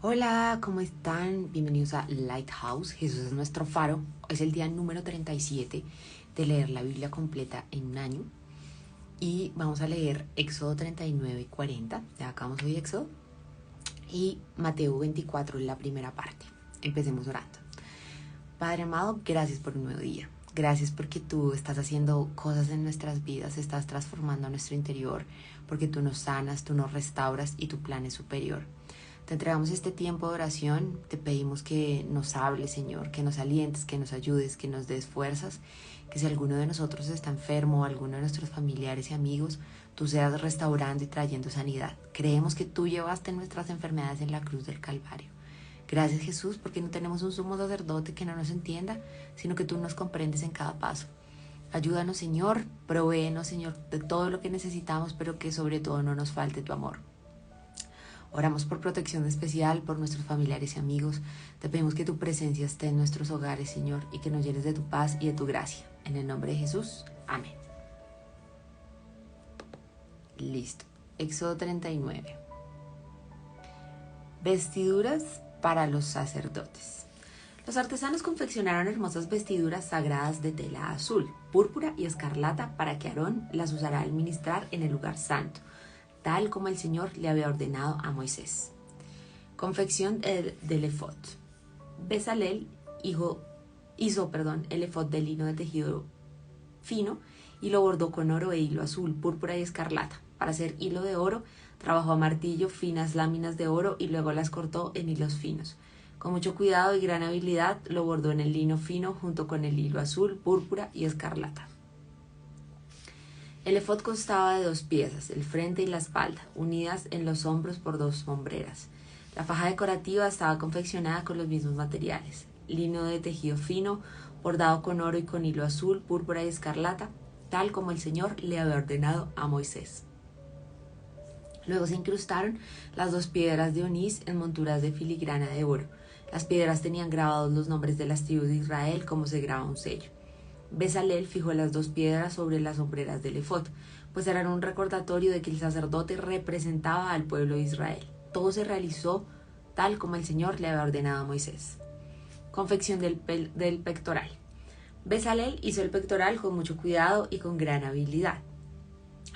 Hola, ¿cómo están? Bienvenidos a Lighthouse. Jesús es nuestro faro. Es el día número 37 de leer la Biblia completa en un año. Y vamos a leer Éxodo 39 y 40. Ya acabamos hoy Éxodo. Y Mateo 24, la primera parte. Empecemos orando. Padre amado, gracias por un nuevo día. Gracias porque tú estás haciendo cosas en nuestras vidas, estás transformando nuestro interior, porque tú nos sanas, tú nos restauras y tu plan es superior. Te entregamos este tiempo de oración, te pedimos que nos hables, Señor, que nos alientes, que nos ayudes, que nos des fuerzas, que si alguno de nosotros está enfermo o alguno de nuestros familiares y amigos, tú seas restaurando y trayendo sanidad. Creemos que tú llevaste nuestras enfermedades en la cruz del Calvario. Gracias, Jesús, porque no tenemos un sumo sacerdote que no nos entienda, sino que tú nos comprendes en cada paso. Ayúdanos, Señor, provéenos, Señor, de todo lo que necesitamos, pero que sobre todo no nos falte tu amor. Oramos por protección especial por nuestros familiares y amigos. Te pedimos que tu presencia esté en nuestros hogares, Señor, y que nos llenes de tu paz y de tu gracia. En el nombre de Jesús. Amén. Listo. Éxodo 39. Vestiduras para los sacerdotes. Los artesanos confeccionaron hermosas vestiduras sagradas de tela azul, púrpura y escarlata para que Aarón las usara al ministrar en el lugar santo, tal como el Señor le había ordenado a Moisés. Confección del efod. Bezalel hizo el efod de lino de tejido fino y lo bordó con oro e hilo azul, púrpura y escarlata. Para hacer hilo de oro, trabajó a martillo finas láminas de oro y luego las cortó en hilos finos. Con mucho cuidado y gran habilidad lo bordó en el lino fino junto con el hilo azul, púrpura y escarlata. El efod constaba de 2 piezas, el frente y la espalda, unidas en los hombros por 2 hombreras. La faja decorativa estaba confeccionada con los mismos materiales, lino de tejido fino, bordado con oro y con hilo azul, púrpura y escarlata, tal como el Señor le había ordenado a Moisés. Luego se incrustaron las 2 piedras de onís en monturas de filigrana de oro. Las piedras tenían grabados los nombres de las tribus de Israel como se graba un sello. Bezalel fijó las 2 piedras sobre las hombreras del efod, pues eran un recordatorio de que el sacerdote representaba al pueblo de Israel. Todo se realizó tal como el Señor le había ordenado a Moisés. Confección del pectoral. Bezalel hizo el pectoral con mucho cuidado y con gran habilidad.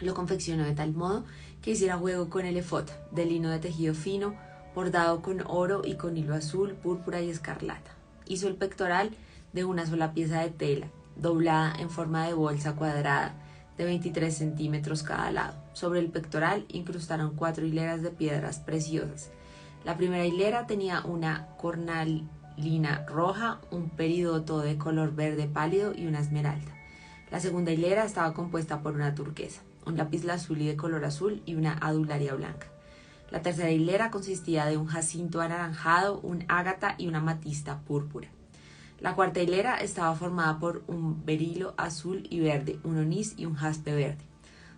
Lo confeccionó de tal modo que hiciera juego con el efod, de lino de tejido fino, bordado con oro y con hilo azul, púrpura y escarlata. Hizo el pectoral de una sola pieza de tela, doblada en forma de bolsa cuadrada de 23 centímetros cada lado. Sobre el pectoral incrustaron 4 hileras de piedras preciosas. La primera hilera tenía una cornalina roja, un peridoto de color verde pálido y una esmeralda. La segunda hilera estaba compuesta por una turquesa, un lapislázuli de color azul y una adularia blanca. La tercera hilera consistía de un jacinto anaranjado, un ágata y una amatista púrpura. La cuarta hilera estaba formada por un berilo azul y verde, un onís y un jaspe verde.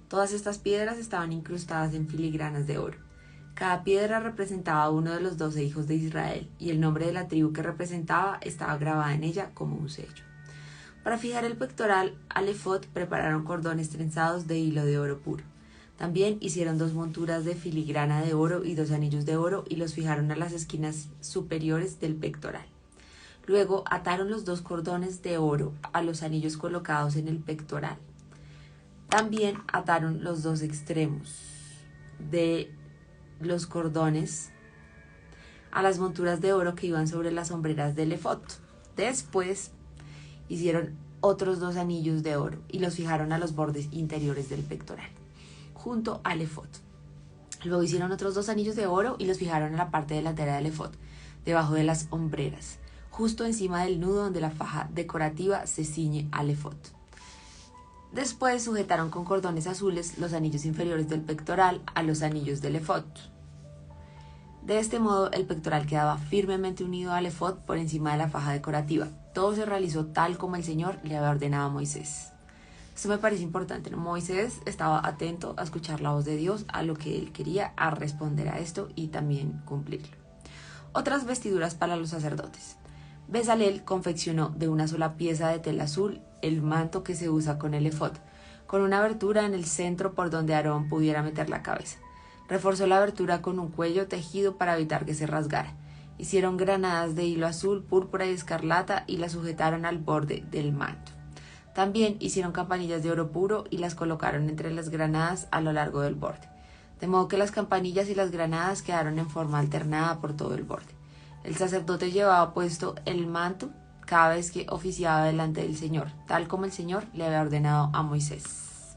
Todas estas piedras estaban incrustadas en filigranas de oro. Cada piedra representaba a uno de los 12 hijos de Israel, y el nombre de la tribu que representaba estaba grabada en ella como un sello. Para fijar el pectoral al efod prepararon cordones trenzados de hilo de oro puro. También hicieron 2 monturas de filigrana de oro y 2 anillos de oro y los fijaron a las esquinas superiores del pectoral. Luego ataron los 2 cordones de oro a los anillos colocados en el pectoral. También ataron los 2 extremos de los cordones a las monturas de oro que iban sobre las hombreras del efod. Después hicieron otros 2 anillos de oro y los fijaron a los bordes interiores del pectoral, junto al efod. Luego hicieron otros 2 anillos de oro y los fijaron a la parte delantera del efod, debajo de las hombreras, justo encima del nudo donde la faja decorativa se ciñe al efod. Después sujetaron con cordones azules los anillos inferiores del pectoral a los anillos del efod. De este modo el pectoral quedaba firmemente unido al efod por encima de la faja decorativa. Todo se realizó tal como el Señor le había ordenado a Moisés. Esto me parece importante, ¿no? Moisés estaba atento a escuchar la voz de Dios, a lo que él quería, a responder a esto y también cumplirlo. Otras vestiduras para los sacerdotes. Bezalel confeccionó de una sola pieza de tela azul el manto que se usa con el efod, con una abertura en el centro por donde Aarón pudiera meter la cabeza. Reforzó la abertura con un cuello tejido para evitar que se rasgara. Hicieron granadas de hilo azul, púrpura y escarlata y las sujetaron al borde del manto. También hicieron campanillas de oro puro y las colocaron entre las granadas a lo largo del borde, de modo que las campanillas y las granadas quedaron en forma alternada por todo el borde. El sacerdote llevaba puesto el manto cada vez que oficiaba delante del Señor, tal como el Señor le había ordenado a Moisés.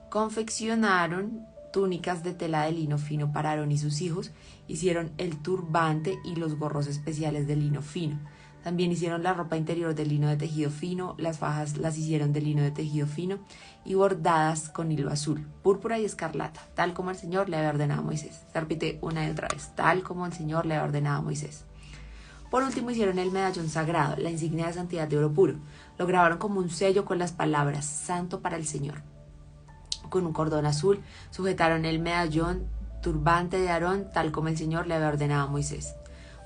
Confeccionaron túnicas de tela de lino fino para Aarón y sus hijos, hicieron el turbante y los gorros especiales de lino fino. También hicieron la ropa interior de lino de tejido fino, las fajas las hicieron de lino de tejido fino y bordadas con hilo azul, púrpura y escarlata, tal como el Señor le había ordenado a Moisés. Se repite una y otra vez, tal como el Señor le había ordenado a Moisés. Por último hicieron el medallón sagrado, la insignia de santidad de oro puro. Lo grabaron como un sello con las palabras Santo para el Señor. Con un cordón azul sujetaron el medallón turbante de Aarón, tal como el Señor le había ordenado a Moisés.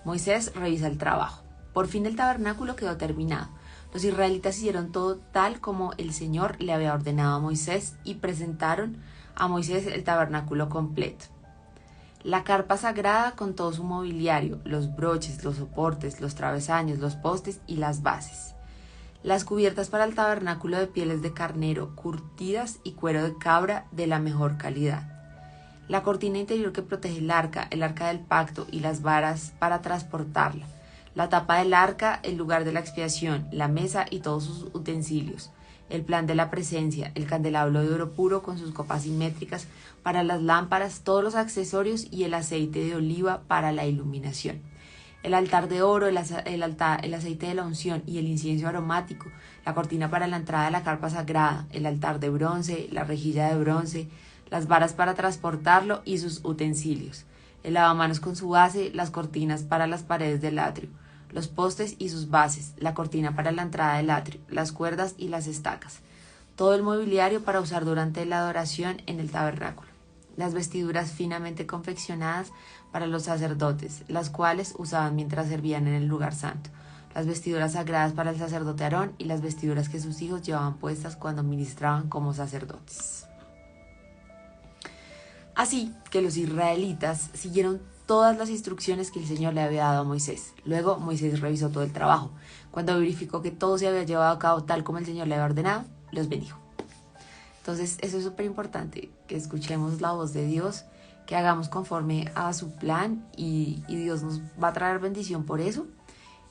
Moisés revisa el trabajo. Por fin el tabernáculo quedó terminado. Los israelitas hicieron todo tal como el Señor le había ordenado a Moisés y presentaron a Moisés el tabernáculo completo. La carpa sagrada con todo su mobiliario, los broches, los soportes, los travesaños, los postes y las bases. Las cubiertas para el tabernáculo de pieles de carnero, curtidas y cuero de cabra de la mejor calidad. La cortina interior que protege el arca del pacto y las varas para transportarla. La tapa del arca, el lugar de la expiación, la mesa y todos sus utensilios, el plan de la presencia, el candelabro de oro puro con sus copas simétricas para las lámparas, todos los accesorios y el aceite de oliva para la iluminación. El altar de oro, el aceite de la unción y el incienso aromático, la cortina para la entrada de la carpa sagrada, el altar de bronce, la rejilla de bronce, las varas para transportarlo y sus utensilios, el lavamanos con su base, las cortinas para las paredes del atrio, los postes y sus bases, la cortina para la entrada del atrio, las cuerdas y las estacas, todo el mobiliario para usar durante la adoración en el tabernáculo, las vestiduras finamente confeccionadas para los sacerdotes, las cuales usaban mientras servían en el lugar santo, las vestiduras sagradas para el sacerdote Aarón y las vestiduras que sus hijos llevaban puestas cuando ministraban como sacerdotes. Así que los israelitas siguieron todas las instrucciones que el Señor le había dado a Moisés. Luego Moisés revisó todo el trabajo. Cuando verificó que todo se había llevado a cabo tal como el Señor le había ordenado, los bendijo. Entonces eso es súper importante, que escuchemos la voz de Dios, que hagamos conforme a su plan y Dios nos va a traer bendición por eso.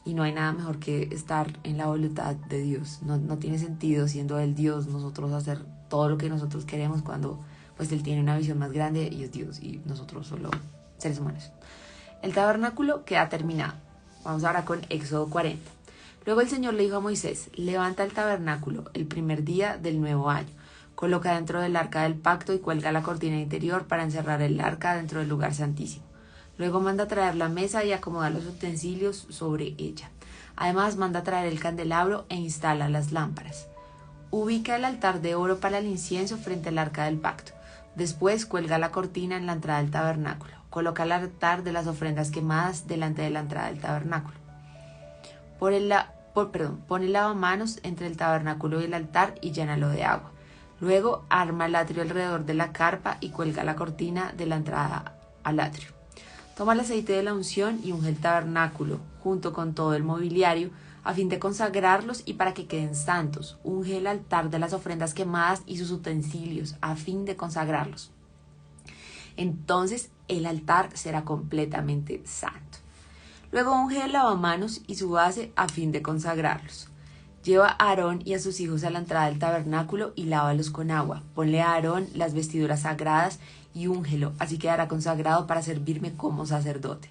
Y no hay nada mejor que estar en la voluntad de Dios. No tiene sentido, siendo Él Dios, nosotros hacer todo lo que nosotros queremos cuando pues Él tiene una visión más grande y es Dios y nosotros solo seres humanos. El tabernáculo queda terminado. Vamos ahora con Éxodo 40. Luego el Señor le dijo a Moisés: levanta el tabernáculo el primer día del nuevo año. Coloca dentro del arca del pacto y cuelga la cortina interior para encerrar el arca dentro del lugar santísimo. Luego manda traer la mesa y acomoda los utensilios sobre ella. Además manda traer el candelabro e instala las lámparas. Ubica el altar de oro para el incienso frente al arca del pacto. Después cuelga la cortina en la entrada del tabernáculo. Coloca el altar de las ofrendas quemadas delante de la entrada del tabernáculo. Pon el lavamanos entre el tabernáculo y el altar y llénalo de agua. Luego arma el atrio alrededor de la carpa y cuelga la cortina de la entrada al atrio. Toma el aceite de la unción y unge el tabernáculo junto con todo el mobiliario a fin de consagrarlos y para que queden santos. Unge el altar de las ofrendas quemadas y sus utensilios a fin de consagrarlos. Entonces el altar será completamente santo. Luego unge el lavamanos y su base a fin de consagrarlos. Lleva a Aarón y a sus hijos a la entrada del tabernáculo y lávalos con agua. Ponle a Aarón las vestiduras sagradas y úngelo, así quedará consagrado para servirme como sacerdote.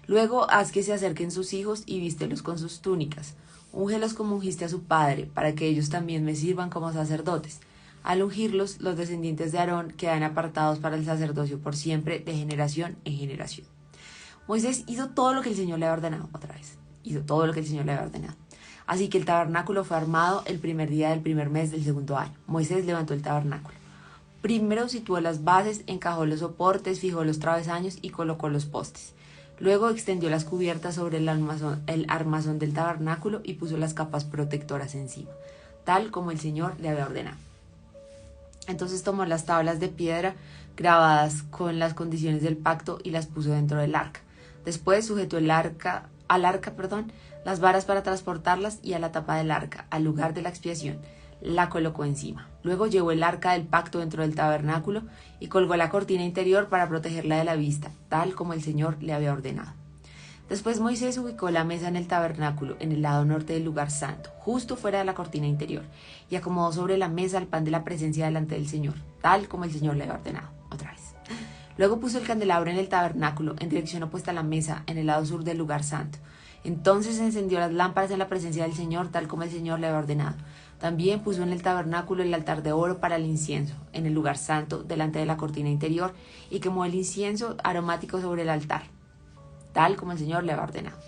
Luego haz que se acerquen sus hijos y vístelos con sus túnicas. Úngelos como ungiste a su padre, para que ellos también me sirvan como sacerdotes. Al ungirlos, los descendientes de Aarón quedan apartados para el sacerdocio por siempre, de generación en generación. Moisés hizo todo lo que el Señor le había ordenado, hizo todo lo que el Señor le había ordenado. Así que el tabernáculo fue armado el primer día del primer mes del segundo año. Moisés levantó el tabernáculo. Primero situó las bases, encajó los soportes, fijó los travesaños y colocó los postes. Luego extendió las cubiertas sobre el armazón del tabernáculo y puso las capas protectoras encima, tal como el Señor le había ordenado. Entonces tomó las tablas de piedra grabadas con las condiciones del pacto y las puso dentro del arca. Después sujetó al arca, las varas para transportarlas y a la tapa del arca, al lugar de la expiación. La colocó encima. Luego llevó el arca del pacto dentro del tabernáculo y colgó la cortina interior para protegerla de la vista, tal como el Señor le había ordenado. Después Moisés ubicó la mesa en el tabernáculo, en el lado norte del lugar santo, justo fuera de la cortina interior, y acomodó sobre la mesa el pan de la presencia delante del Señor, tal como el Señor le había ordenado. Otra vez. Luego puso el candelabro en el tabernáculo, en dirección opuesta a la mesa, en el lado sur del lugar santo. Entonces encendió las lámparas en la presencia del Señor, tal como el Señor le había ordenado. También puso en el tabernáculo el altar de oro para el incienso, en el lugar santo, delante de la cortina interior, y quemó el incienso aromático sobre el altar, tal como el Señor le había ordenado.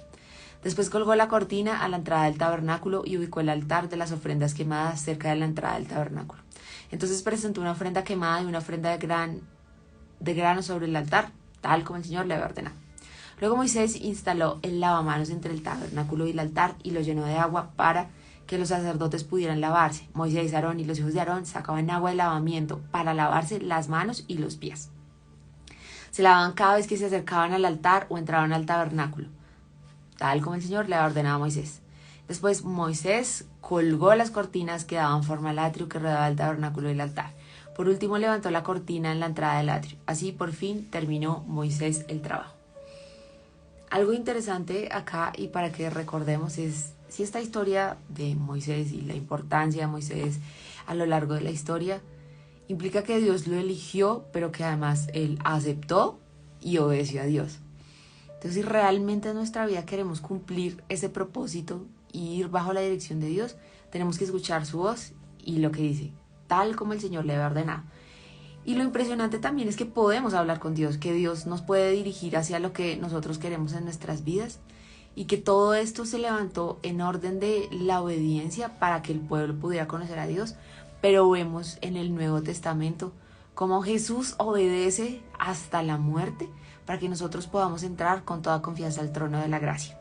Después colgó la cortina a la entrada del tabernáculo y ubicó el altar de las ofrendas quemadas cerca de la entrada del tabernáculo. Entonces presentó una ofrenda quemada y una ofrenda de grano sobre el altar, tal como el Señor le había ordenado. Luego Moisés instaló el lavamanos entre el tabernáculo y el altar y lo llenó de agua para que los sacerdotes pudieran lavarse. Moisés, Aarón y los hijos de Aarón sacaban agua de lavamiento para lavarse las manos y los pies. Se lavaban cada vez que se acercaban al altar o entraban al tabernáculo, tal como el Señor le había ordenado a Moisés. Después Moisés colgó las cortinas que daban forma al atrio que rodeaba el tabernáculo y el altar. Por último levantó la cortina en la entrada del atrio. Así por fin terminó Moisés el trabajo. Algo interesante acá y para que recordemos es si esta historia de Moisés y la importancia de Moisés a lo largo de la historia implica que Dios lo eligió, pero que además él aceptó y obedeció a Dios. Entonces, si realmente en nuestra vida queremos cumplir ese propósito y ir bajo la dirección de Dios, tenemos que escuchar su voz y lo que dice, tal como el Señor le había ordenado. Y lo impresionante también es que podemos hablar con Dios, que Dios nos puede dirigir hacia lo que nosotros queremos en nuestras vidas y que todo esto se levantó en orden de la obediencia para que el pueblo pudiera conocer a Dios. Pero vemos en el Nuevo Testamento cómo Jesús obedece hasta la muerte para que nosotros podamos entrar con toda confianza al trono de la gracia.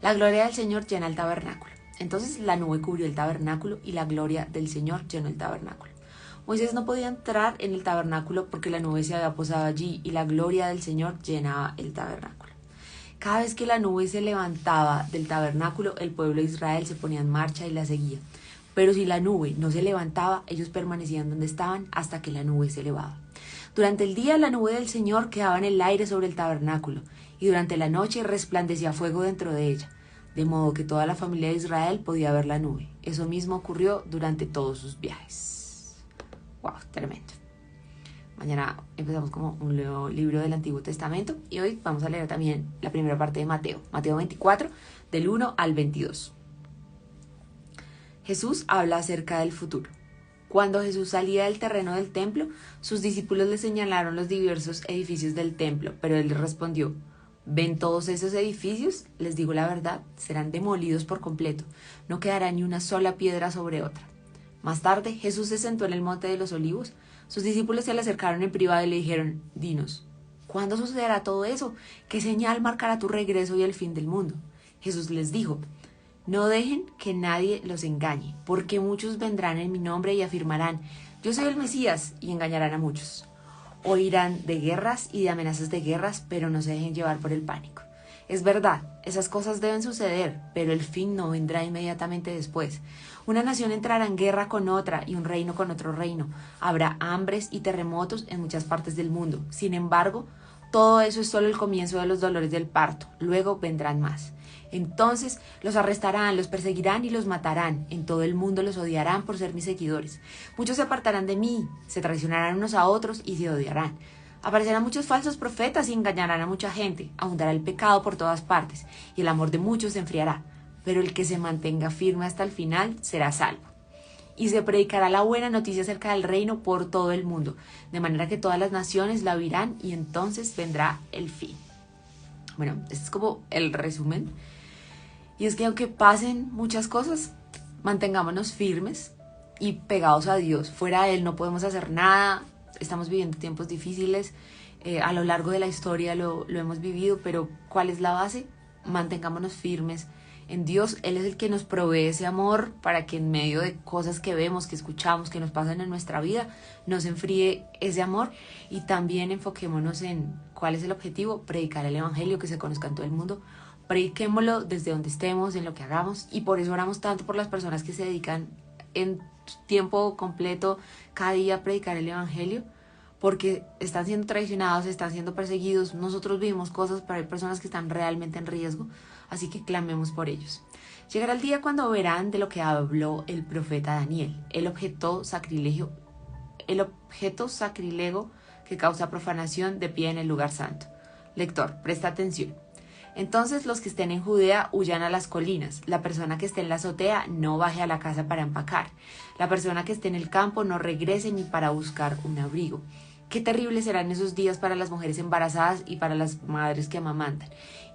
La gloria del Señor llena el tabernáculo. Entonces la nube cubrió el tabernáculo y la gloria del Señor llenó el tabernáculo. Moisés no podía entrar en el tabernáculo porque la nube se había posado allí y la gloria del Señor llenaba el tabernáculo. Cada vez que la nube se levantaba del tabernáculo, el pueblo de Israel se ponía en marcha y la seguía. Pero si la nube no se levantaba, ellos permanecían donde estaban hasta que la nube se elevaba. Durante el día la nube del Señor quedaba en el aire sobre el tabernáculo, y durante la noche resplandecía fuego dentro de ella, de modo que toda la familia de Israel podía ver la nube. Eso mismo ocurrió durante todos sus viajes. ¡Wow! Tremendo. Mañana empezamos como un nuevo libro del Antiguo Testamento y hoy vamos a leer también la primera parte de Mateo, Mateo 24, del 1 al 22. Jesús habla acerca del futuro. Cuando Jesús salía del terreno del templo, sus discípulos le señalaron los diversos edificios del templo, pero él les respondió: ¿ven todos esos edificios? Les digo la verdad, serán demolidos por completo, no quedará ni una sola piedra sobre otra. Más tarde, Jesús se sentó en el monte de los olivos. Sus discípulos se le acercaron en privado y le dijeron: dinos, ¿cuándo sucederá todo eso? ¿Qué señal marcará tu regreso y el fin del mundo? Jesús les dijo: no dejen que nadie los engañe, porque muchos vendrán en mi nombre y afirmarán: yo soy el Mesías, y engañarán a muchos. Oirán de guerras y de amenazas de guerras, pero no se dejen llevar por el pánico. Es verdad, esas cosas deben suceder, pero el fin no vendrá inmediatamente después. Una nación entrará en guerra con otra y un reino con otro reino. Habrá hambres y terremotos en muchas partes del mundo. Sin embargo, todo eso es solo el comienzo de los dolores del parto. Luego vendrán más. Entonces los arrestarán, los perseguirán y los matarán. En todo el mundo los odiarán por ser mis seguidores. Muchos se apartarán de mí, se traicionarán unos a otros y se odiarán. Aparecerán muchos falsos profetas y engañarán a mucha gente. Abundará el pecado por todas partes y el amor de muchos se enfriará. Pero el que se mantenga firme hasta el final será salvo. Y se predicará la buena noticia acerca del reino por todo el mundo, de manera que todas las naciones la oirán y entonces vendrá el fin. Bueno, este es como el resumen. Y es que aunque pasen muchas cosas, mantengámonos firmes y pegados a Dios. Fuera de Él no podemos hacer nada. Estamos viviendo tiempos difíciles. A lo largo de la historia lo hemos vivido, pero ¿cuál es la base? Mantengámonos firmes En Dios, Él es el que nos provee ese amor para que en medio de cosas que vemos, que escuchamos, que nos pasan en nuestra vida, no se enfríe ese amor. Y también enfoquémonos en cuál es el objetivo: predicar el Evangelio, que se conozca en todo el mundo. Prediquémoslo desde donde estemos, en lo que hagamos, y por eso oramos tanto por las personas que se dedican en tiempo completo cada día a predicar el Evangelio, porque están siendo traicionados, están siendo perseguidos. Nosotros vivimos cosas, pero hay personas que están realmente en riesgo, así que clamemos por ellos. Llegará el día cuando verán de lo que habló el profeta Daniel, el objeto sacrilego que causa profanación de pie en el lugar santo. Lector, presta atención. Entonces los que estén en Judea huyan a las colinas. La persona que esté en la azotea no baje a la casa para empacar. La persona que esté en el campo no regrese ni para buscar un abrigo. Qué terribles serán esos días para las mujeres embarazadas y para las madres que amamantan.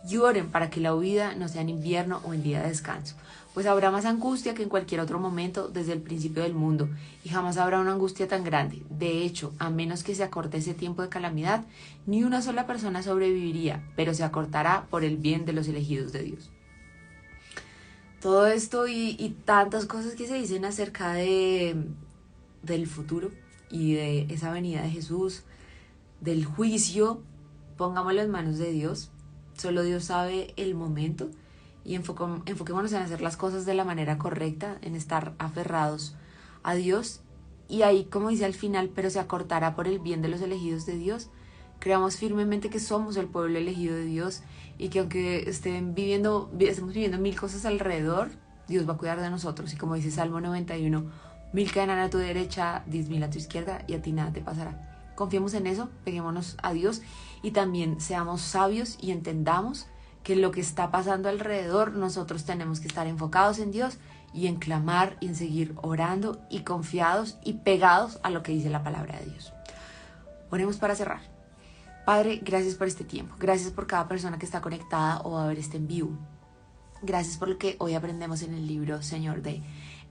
Y oren para que la huida no sea en invierno o en día de descanso, pues habrá más angustia que en cualquier otro momento desde el principio del mundo, y jamás habrá una angustia tan grande. De hecho, a menos que se acorte ese tiempo de calamidad, ni una sola persona sobreviviría, pero se acortará por el bien de los elegidos de Dios. Todo esto y tantas cosas que se dicen acerca del futuro y de esa venida de Jesús, del juicio, pongámoslo en manos de Dios. Solo Dios sabe el momento, y enfoquémonos en hacer las cosas de la manera correcta, en estar aferrados a Dios. Y ahí, como dice al final, pero se acortará por el bien de los elegidos de Dios. Creamos firmemente que somos el pueblo elegido de Dios, y que aunque estemos viviendo mil cosas alrededor, Dios va a cuidar de nosotros. Y como dice Salmo 91, 1000 caerán a tu derecha, 10.000 a tu izquierda, y a ti nada te pasará. Confiemos en eso, peguémonos a Dios, y también seamos sabios y entendamos que lo que está pasando alrededor, nosotros tenemos que estar enfocados en Dios y en clamar y en seguir orando y confiados y pegados a lo que dice la palabra de Dios. Oremos para cerrar. Padre, gracias por este tiempo. Gracias por cada persona que está conectada o va a ver este en vivo. Gracias por lo que hoy aprendemos en el libro, Señor, de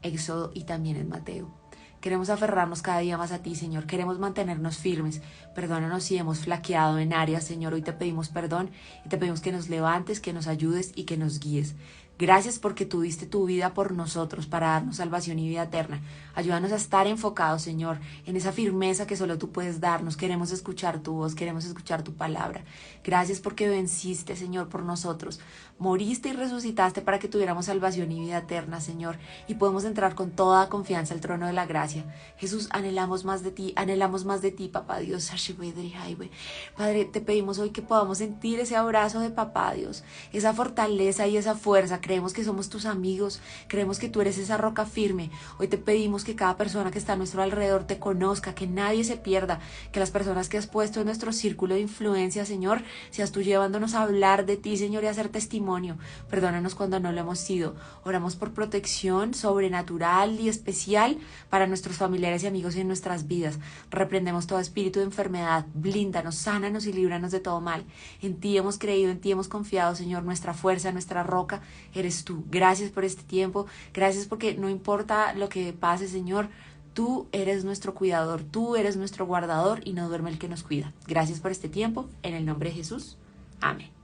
Éxodo y también en Mateo. Queremos aferrarnos cada día más a ti, Señor. Queremos mantenernos firmes. Perdónanos si hemos flaqueado en áreas, Señor. Hoy te pedimos perdón y te pedimos que nos levantes, que nos ayudes y que nos guíes. Gracias porque tú diste tu vida por nosotros para darnos salvación y vida eterna. Ayúdanos a estar enfocados, Señor, en esa firmeza que solo tú puedes darnos. Queremos escuchar tu voz, queremos escuchar tu palabra. Gracias porque venciste, Señor, por nosotros. Moriste y resucitaste para que tuviéramos salvación y vida eterna, Señor, y podemos entrar con toda confianza al trono de la gracia. Jesús, anhelamos más de ti, Papá Dios. Padre, te pedimos hoy que podamos sentir ese abrazo de Papá Dios, esa fortaleza y esa fuerza. Creemos que somos tus amigos, creemos que tú eres esa roca firme. Hoy te pedimos que cada persona que está a nuestro alrededor te conozca, que nadie se pierda, que las personas que has puesto en nuestro círculo de influencia, Señor, seas tú llevándonos a hablar de ti, Señor, y a hacer testimonio. Perdónanos cuando no lo hemos sido. Oramos por protección sobrenatural y especial para nuestros familiares y amigos en nuestras vidas. Reprendemos todo espíritu de enfermedad. Blíndanos, sánanos y líbranos de todo mal. En ti hemos creído, en ti hemos confiado, Señor, nuestra fuerza, nuestra roca eres tú. Gracias por este tiempo. Gracias porque no importa lo que pase, Señor, tú eres nuestro cuidador, tú eres nuestro guardador y no duerme el que nos cuida. Gracias por este tiempo. En el nombre de Jesús. Amén.